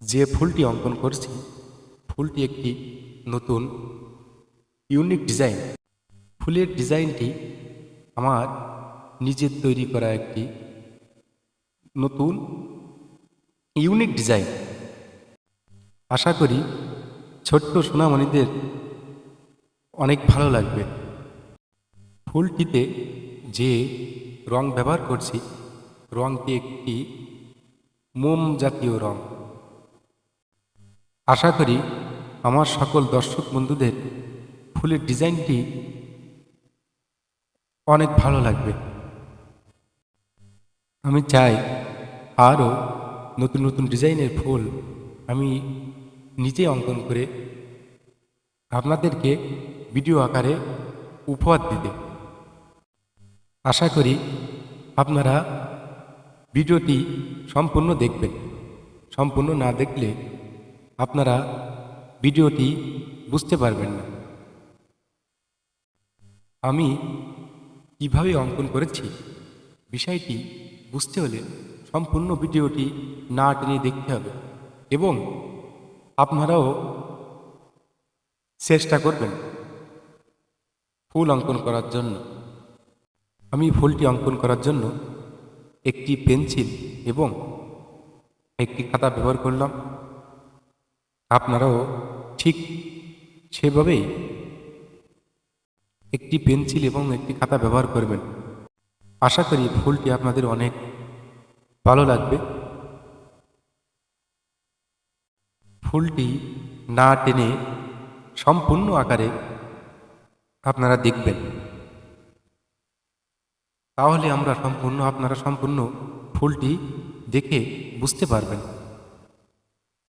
যে ফুলটি অঙ্কন করছি ফুলটি একটি নতুন ইউনিক ডিজাইন। ফুলের ডিজাইনটি আমার নিজের তৈরি করা একটি নতুন ইউনিক ডিজাইন। আশা করি ছোট্ট সোনামণিদের অনেক ভালো লাগবে। ফুলটিতে যে রং ব্যবহার করছি রংটি একটি মোম জাতীয় রং। আশা করি আমার সকল দর্শক বন্ধুদের ফুলের ডিজাইনটি অনেক ভালো লাগবে। আমি চাই আরও নতুন নতুন ডিজাইনের ফুল আমি নিজে অঙ্কন করে আপনাদেরকে ভিডিও আকারে উপহার দিতে। আশা করি আপনারা ভিডিওটি সম্পূর্ণ দেখবেন। সম্পূর্ণ না দেখলে আপনারা ভিডিওটি বুঝতে পারবেন না। আমি কিভাবে অঙ্কন করেছি বিষয়টি বুঝতে হলে সম্পূর্ণ ভিডিওটি না টেনে দেখতে হবে এবং আপনারাও চেষ্টা করবেন ফুল অঙ্কন করার জন্য। আমি ফুলটি অঙ্কন করার জন্য একটি পেন্সিল এবং একটি খাতা ব্যবহার করলাম। আপনারাও ঠিক সেভাবেই একটি পেন্সিল এবং একটি খাতা ব্যবহার করবেন। আশা করি ফুলটি আপনাদের অনেক ভালো লাগবে। ফুলটি না টেনে সম্পূর্ণ আকারে আপনারা দেখবেন, তাহলে আপনারা সম্পূর্ণ ফুলটি দেখে বুঝতে পারবেন।